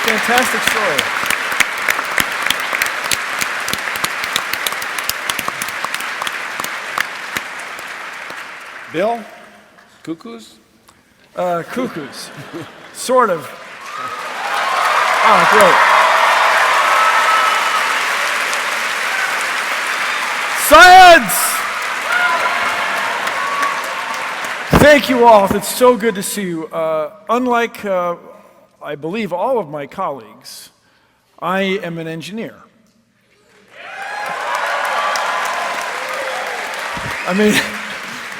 fantastic story. Bill? Cuckoos? Cuckoos. Sort of. Oh, great. Science! Thank you all. It's so good to see you. Unlike, I believe, all of my colleagues, I am an engineer. I mean,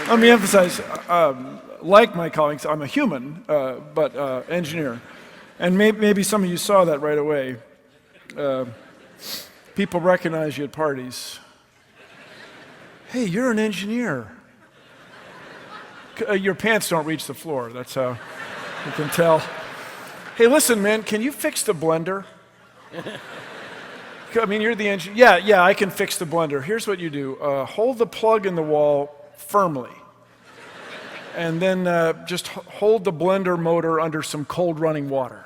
let me emphasize, like my colleagues, I'm a human, but engineer. And maybe some of you saw that right away. People recognize you at parties. Hey, you're an engineer. Your pants don't reach the floor, that's how you can tell. Hey, listen, man, can you fix the blender? I mean, you're the engineer. Yeah, I can fix the blender. Here's what you do. Hold the plug in the wall firmly. And then just hold the blender motor under some cold running water.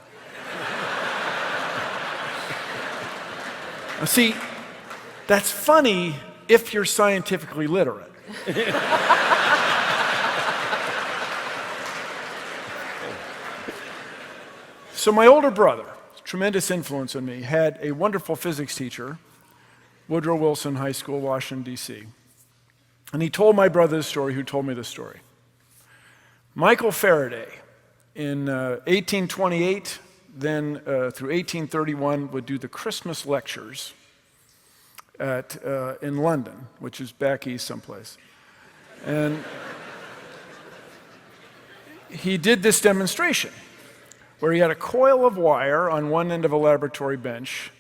Now, see, that's funny if you're scientifically literate. So my older brother, tremendous influence on me, had a wonderful physics teacher, Woodrow Wilson High School, Washington, D.C. And he told my brother this story, who told me this story. Michael Faraday, in 1828, then through 1831, would do the Christmas lectures in London, which is back east someplace. And he did this demonstration where he had a coil of wire on one end of a laboratory bench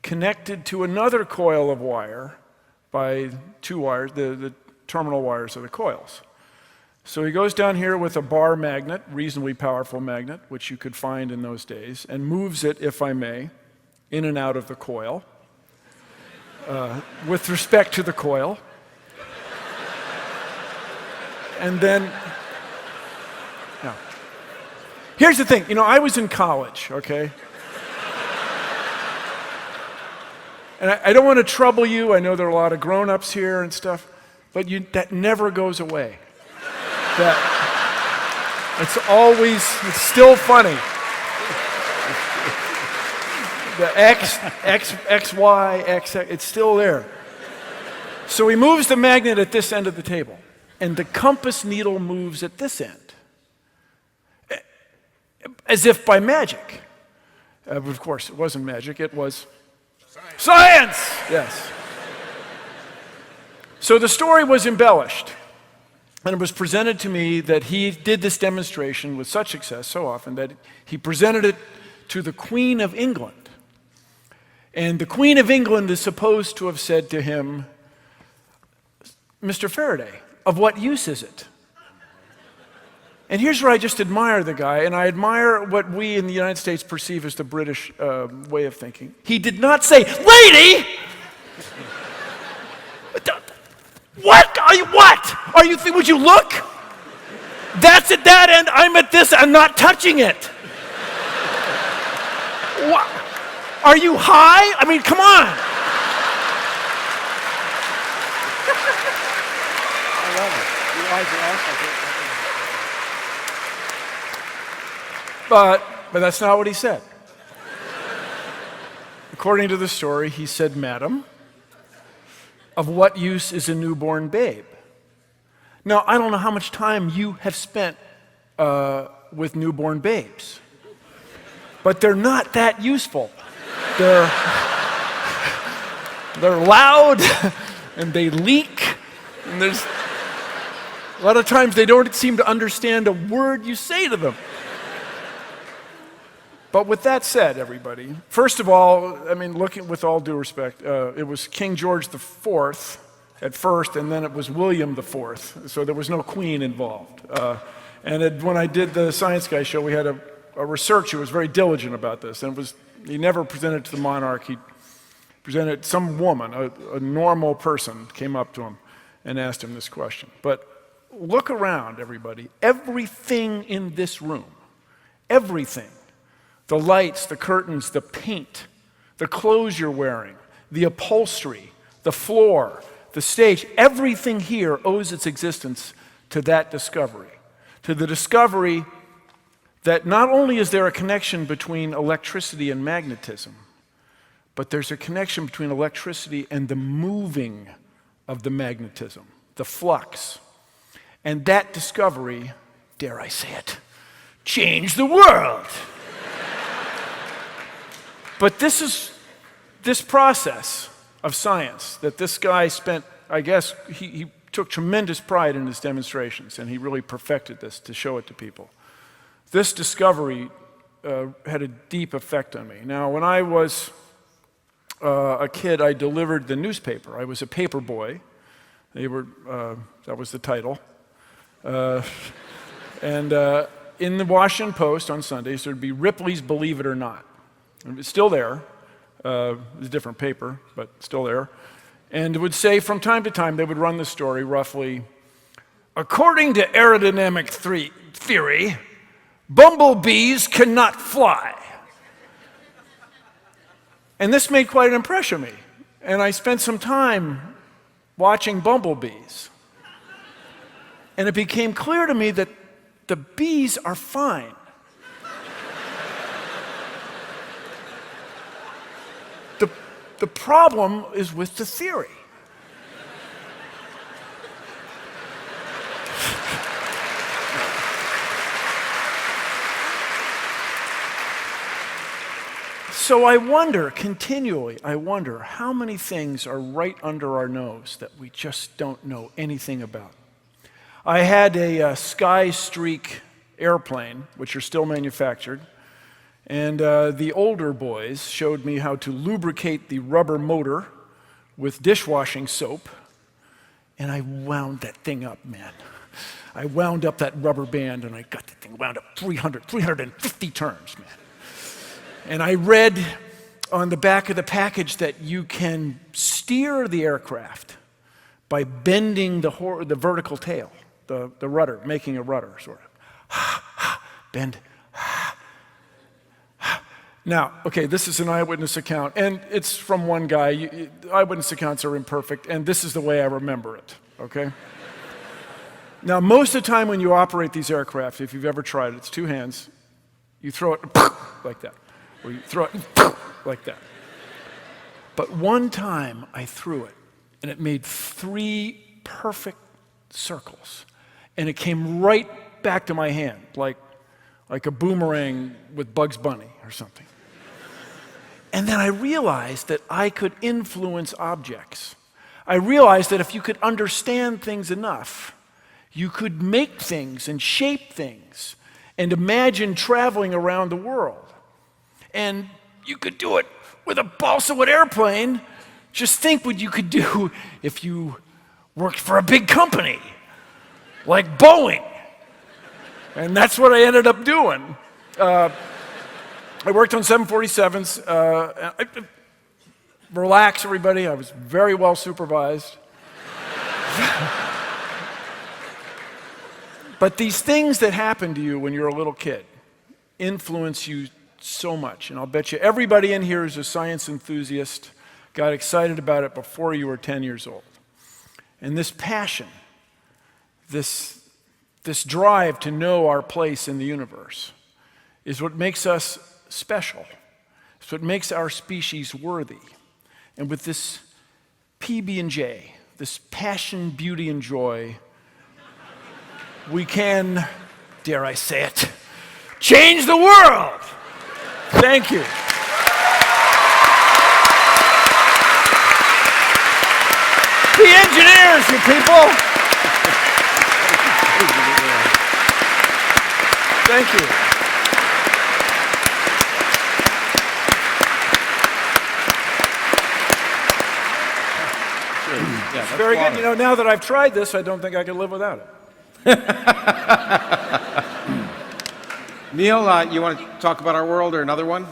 connected to another coil of wire by two wires, the terminal wires of the coils. So he goes down here with a bar magnet, reasonably powerful magnet, which you could find in those days, and moves it, if I may, in and out of the coil, with respect to the coil. And then, now, here's the thing, I was in college, okay? And I don't want to trouble you, I know there are a lot of grown-ups here and stuff, but that never goes away. It's still funny. The X, Y, X, it's still there. So he moves the magnet at this end of the table, and the compass needle moves at this end, as if by magic. Of course, it wasn't magic, it was science! Yes. So the story was embellished. And it was presented to me that he did this demonstration with such success so often that he presented it to the Queen of England. And the Queen of England is supposed to have said to him, Mr. Faraday, of what use is it? And here's where I just admire the guy, and I admire what we in the United States perceive as the British way of thinking. He did not say, lady! Would you look? That's at that end, I'm at this, I'm not touching it. What? Are you high? I mean, come on. I love it. Your eyes are awesome. But that's not what he said. According to the story, he said, Madam, of what use is a newborn babe? Now, I don't know how much time you have spent with newborn babes, but they're not that useful. They're loud, and they leak, and there's a lot of times they don't seem to understand a word you say to them. But with that said, everybody, first of all, I mean, looking with all due respect, it was King George IV at first, and then it was William IV, so there was no queen involved. When I did the Science Guy show, we had a researcher who was very diligent about this, and he never presented it to the monarch. He presented some woman, a normal person, came up to him and asked him this question. But look around, everybody. Everything in this room, everything the lights, the curtains, the paint, the clothes you're wearing, the upholstery, the floor, the stage. Everything here owes its existence to that discovery, to the discovery that not only is there a connection between electricity and magnetism, but there's a connection between electricity and the moving of the magnetism, the flux. And that discovery, dare I say it, changed the world. But this process of science that this guy spent, I guess, he took tremendous pride in his demonstrations, and he really perfected this to show it to people. This discovery had a deep effect on me. Now, when I was a kid, I delivered the newspaper. I was a paper boy. That was the title. And in the Washington Post on Sundays, there'd be Ripley's Believe It or Not. It's still there. It's a different paper, but still there. And it would say from time to time, they would run the story roughly, according to aerodynamic theory, bumblebees cannot fly. And this made quite an impression on me. And I spent some time watching bumblebees. And it became clear to me that the bees are fine. The problem is with the theory. So I wonder, continually, how many things are right under our nose that we just don't know anything about. I had a Sky Streak airplane, which are still manufactured, and the older boys showed me how to lubricate the rubber motor with dishwashing soap, and I wound that thing up, man. I wound up that rubber band, and I got the thing wound up 350 turns, man. And I read on the back of the package that you can steer the aircraft by bending the vertical tail, the rudder, making a rudder, sort of. Bend. Now, okay, this is an eyewitness account, and it's from one guy. Eyewitness accounts are imperfect, and this is the way I remember it, okay? Now, most of the time when you operate these aircraft, if you've ever tried it, it's two hands. You throw it like that, or you throw it like that. But one time I threw it, and it made 3 perfect circles, and it came right back to my hand, like a boomerang with Bugs Bunny or something. And then I realized that I could influence objects. I realized that if you could understand things enough, you could make things and shape things and imagine traveling around the world. And you could do it with a balsa wood airplane. Just think what you could do if you worked for a big company like Boeing. And that's what I ended up doing. I worked on 747s. Relax, everybody. I was very well supervised. But these things that happen to you when you're a little kid influence you so much. And I'll bet you everybody in here is a science enthusiast, got excited about it before you were 10 years old. And this passion, this drive to know our place in the universe is what makes us special. It's what makes our species worthy. And with this PB&J, this passion, beauty, and joy, we can, dare I say it, change the world. Thank you. Be engineers, you people. Thank you. It's very good. You know, now that I've tried this, I don't think I can live without it. Neil, you want to talk about our world or another one?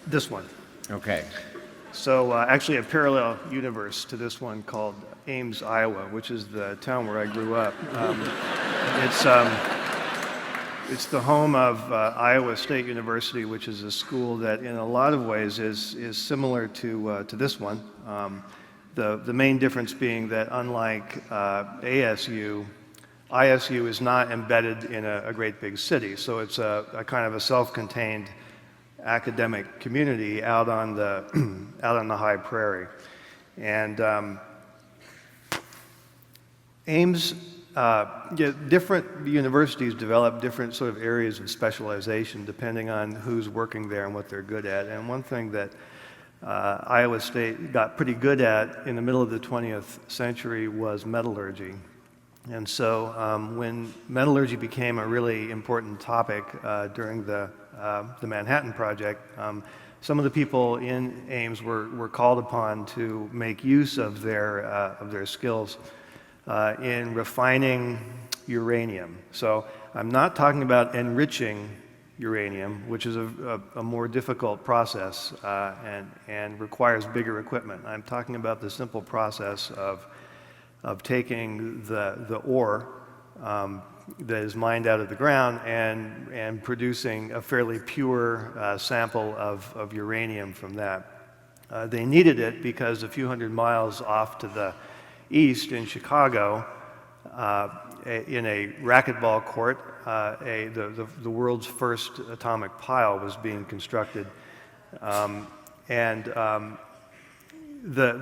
This one. Okay. So actually a parallel universe to this one called Ames, Iowa, which is the town where I grew up. It's the home of Iowa State University, which is a school that in a lot of ways is similar to this one. The main difference being that unlike ASU, ISU is not embedded in a great big city. So it's a kind of a self-contained academic community out on the high prairie. And Ames, different universities develop different sort of areas of specialization depending on who's working there and what they're good at. And one thing that Iowa State got pretty good at in the middle of the 20th century was metallurgy. And so when metallurgy became a really important topic during the Manhattan Project, some of the people in Ames were called upon to make use of their skills in refining uranium. So I'm not talking about enriching uranium, which is a more difficult process and requires bigger equipment. I'm talking about the simple process of taking the ore that is mined out of the ground and producing a fairly pure sample of uranium from that. They needed it because a few hundred miles off to the east in Chicago, in a racquetball court, the world's first atomic pile was being constructed. The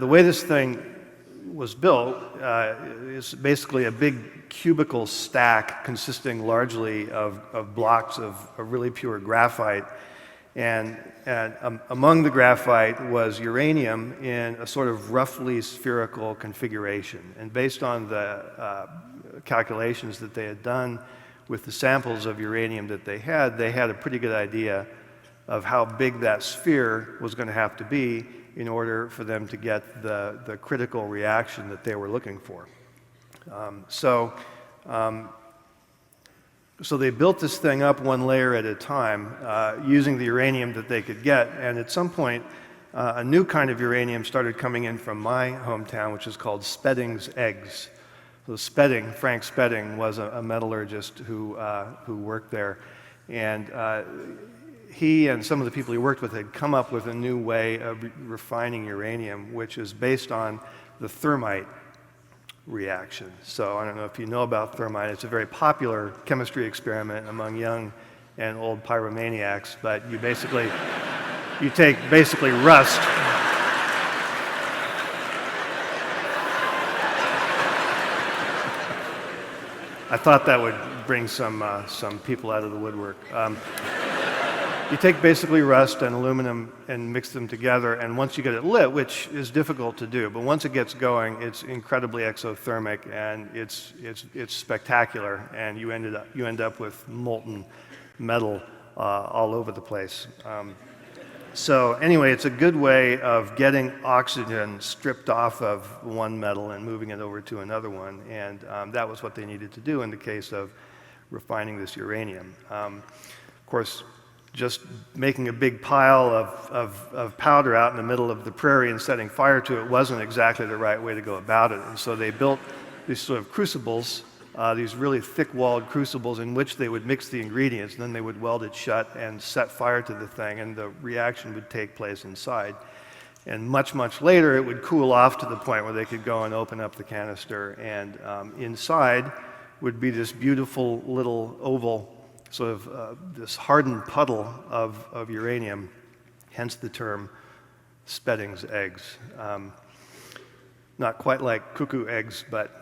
way this thing was built is basically a big cubical stack consisting largely of blocks of really pure graphite. And among the graphite was uranium in a sort of roughly spherical configuration. And based on the calculations that they had done with the samples of uranium that they had a pretty good idea of how big that sphere was going to have to be in order for them to get the critical reaction that they were looking for. So they built this thing up one layer at a time using the uranium that they could get. And at some point, a new kind of uranium started coming in from my hometown, which is called Spedding's eggs. So Frank Spedding was a metallurgist who worked there. And he and some of the people he worked with had come up with a new way of refining uranium, which is based on the thermite reaction. So I don't know if you know about thermite. It's a very popular chemistry experiment among young and old pyromaniacs, but you take basically rust. I thought that would bring some people out of the woodwork. You take basically rust and aluminum and mix them together, and once you get it lit, which is difficult to do, but once it gets going, it's incredibly exothermic and it's spectacular, and you end up with molten metal all over the place. So anyway, it's a good way of getting oxygen stripped off of one metal and moving it over to another one, and that was what they needed to do in the case of refining this uranium. Of course, just making a big pile of powder out in the middle of the prairie and setting fire to it wasn't exactly the right way to go about it. And so they built these sort of crucibles, these really thick-walled crucibles in which they would mix the ingredients, and then they would weld it shut and set fire to the thing, and the reaction would take place inside. And much, much later, it would cool off to the point where they could go and open up the canister, and inside would be this beautiful little oval sort of this hardened puddle of uranium, hence the term Spedding's eggs. Not quite like cuckoo eggs, but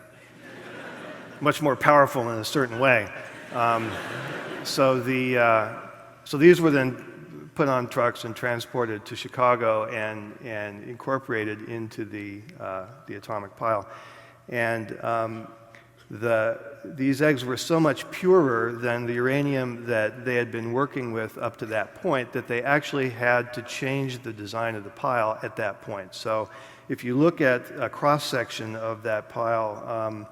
much more powerful in a certain way. So these were then put on trucks and transported to Chicago and incorporated into the atomic pile. And these eggs were so much purer than the uranium that they had been working with up to that point that they actually had to change the design of the pile at that point. So if you look at a cross-section of that pile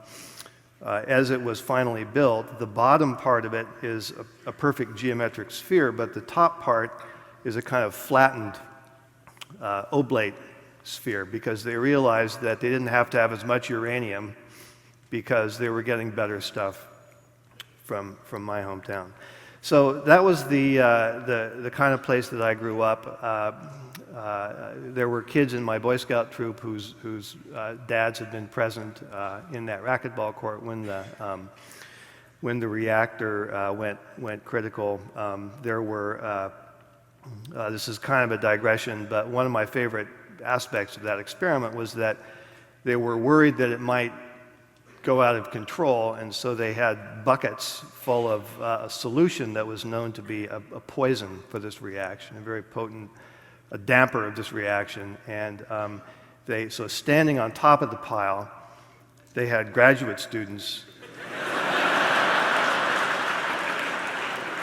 as it was finally built, the bottom part of it is a perfect geometric sphere, but the top part is a kind of flattened oblate sphere because they realized that they didn't have to have as much uranium because they were getting better stuff from my hometown. So that was the kind of place that I grew up. There were kids in my Boy Scout troop whose dads had been present in that racquetball court when the reactor went critical. There were, this is kind of a digression, but one of my favorite aspects of that experiment was that they were worried that it might go out of control, and so they had buckets full of a solution that was known to be a poison for this reaction, a very potent damper of this reaction. And so standing on top of the pile, they had graduate students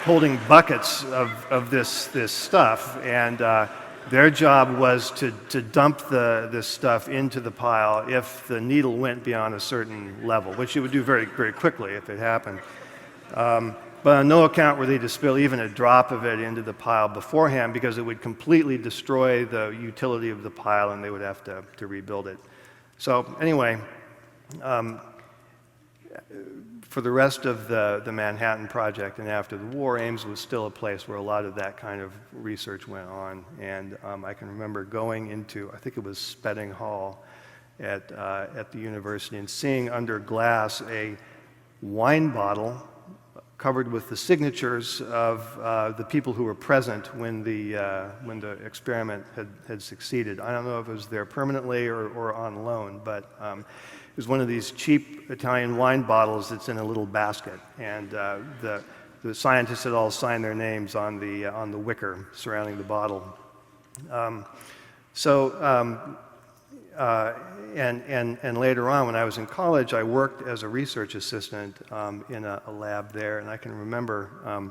holding buckets of this stuff, and their job was to dump this stuff into the pile if the needle went beyond a certain level, which it would do very, very quickly if it happened. But on no account were they to spill even a drop of it into the pile beforehand, because it would completely destroy the utility of the pile and they would have to rebuild it. So anyway, for the rest of the Manhattan Project and after the war, Ames was still a place where a lot of that kind of research went on. And I can remember going into, I think it was Spedding Hall at the university, and seeing under glass a wine bottle covered with the signatures of the people who were present when the experiment had succeeded. I don't know if it was there permanently or on loan, but it was one of these cheap Italian wine bottles that's in a little basket, and the scientists had all signed their names on the wicker surrounding the bottle. And later on, when I was in college, I worked as a research assistant in a lab there, and I can remember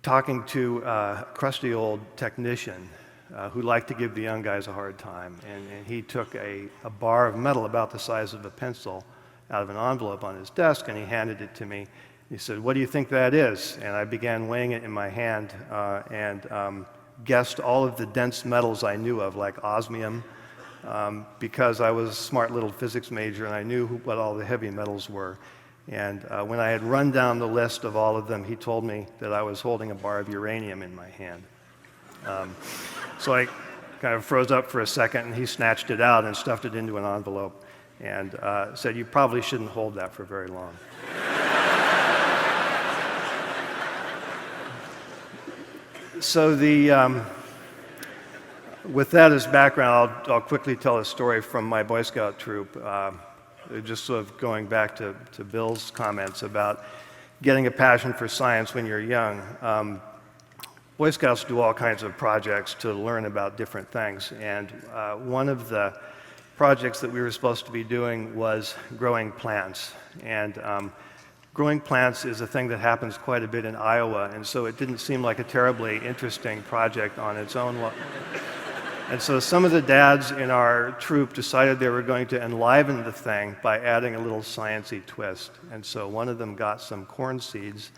talking to a crusty old technician who liked to give the young guys a hard time. And he took a bar of metal about the size of a pencil out of an envelope on his desk, and he handed it to me. He said, "What do you think that is?" And I began weighing it in my hand and guessed all of the dense metals I knew of, like osmium, because I was a smart little physics major and I knew what all the heavy metals were. And when I had run down the list of all of them, he told me that I was holding a bar of uranium in my hand. So I kind of froze up for a second, and he snatched it out and stuffed it into an envelope and said, "You probably shouldn't hold that for very long." So with that as background, I'll quickly tell a story from my Boy Scout troop, just sort of going back to Bill's comments about getting a passion for science when you're young. Boy Scouts do all kinds of projects to learn about different things, and one of the projects that we were supposed to be doing was growing plants. And growing plants is a thing that happens quite a bit in Iowa, and so it didn't seem like a terribly interesting project on its own. And so some of the dads in our troop decided they were going to enliven the thing by adding a little sciencey twist. And so one of them got some corn seeds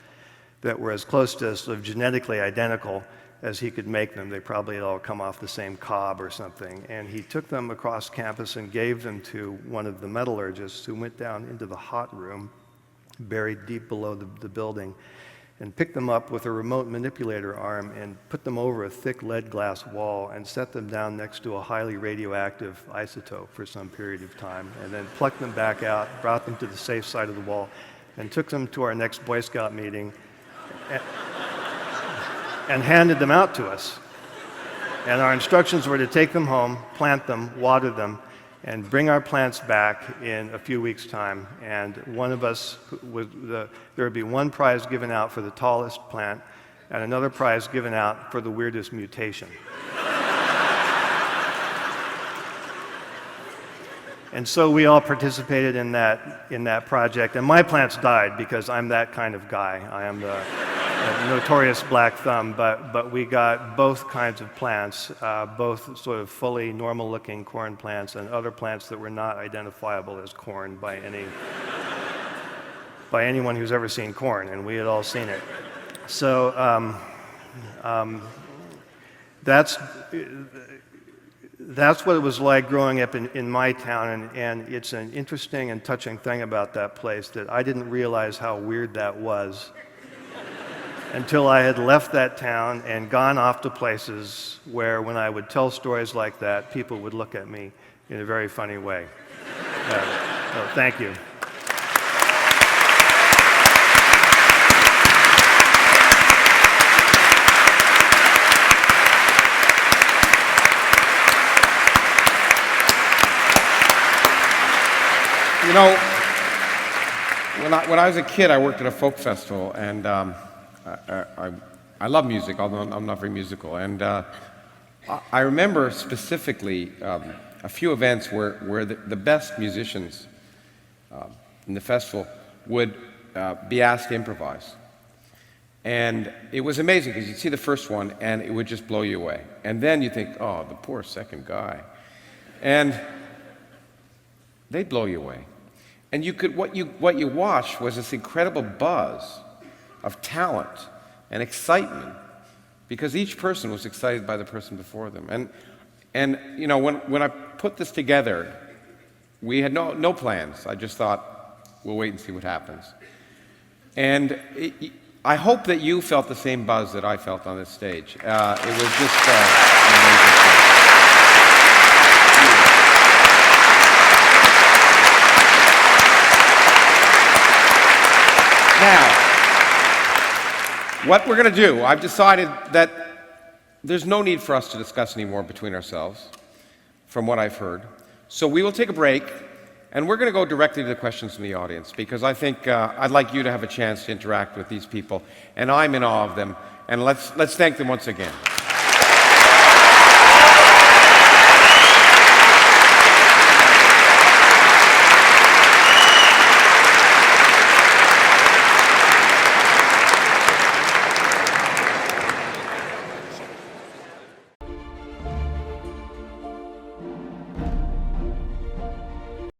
that were as close to sort of genetically identical as he could make them. They probably had all come off the same cob or something. And he took them across campus and gave them to one of the metallurgists, who went down into the hot room, buried deep below the building, and picked them up with a remote manipulator arm and put them over a thick lead glass wall and set them down next to a highly radioactive isotope for some period of time, and then plucked them back out, brought them to the safe side of the wall, and took them to our next Boy Scout meeting and handed them out to us. And our instructions were to take them home, plant them, water them, and bring our plants back in a few weeks' time. And one of us, there would be one prize given out for the tallest plant, and another prize given out for the weirdest mutation. And so we all participated in that project, and my plants died because I'm that kind of guy. I am the notorious black thumb, but we got both kinds of plants, both sort of fully normal-looking corn plants and other plants that were not identifiable as corn by anyone who's ever seen corn, and we had all seen it. So that's what it was like growing up in my town, and it's an interesting and touching thing about that place that I didn't realize how weird that was until I had left that town and gone off to places where when I would tell stories like that, people would look at me in a very funny way. So thank you. You know, when I was a kid, I worked at a folk festival, and I love music, although I'm not very musical. And I remember specifically a few events where the best musicians in the festival would be asked to improvise. And it was amazing, because you'd see the first one, and it would just blow you away. And then you think, oh, the poor second guy. And they'd blow you away. And what you watched was this incredible buzz of talent and excitement, because each person was excited by the person before them. And you know, when I put this together, we had no plans. I just thought, we'll wait and see what happens. And I hope that you felt the same buzz that I felt on this stage. It was just an amazing thing. Now, what we're going to do, I've decided that there's no need for us to discuss anymore between ourselves, from what I've heard. So we will take a break, and we're going to go directly to the questions from the audience, because I think I'd like you to have a chance to interact with these people, and I'm in awe of them. And let's thank them once again.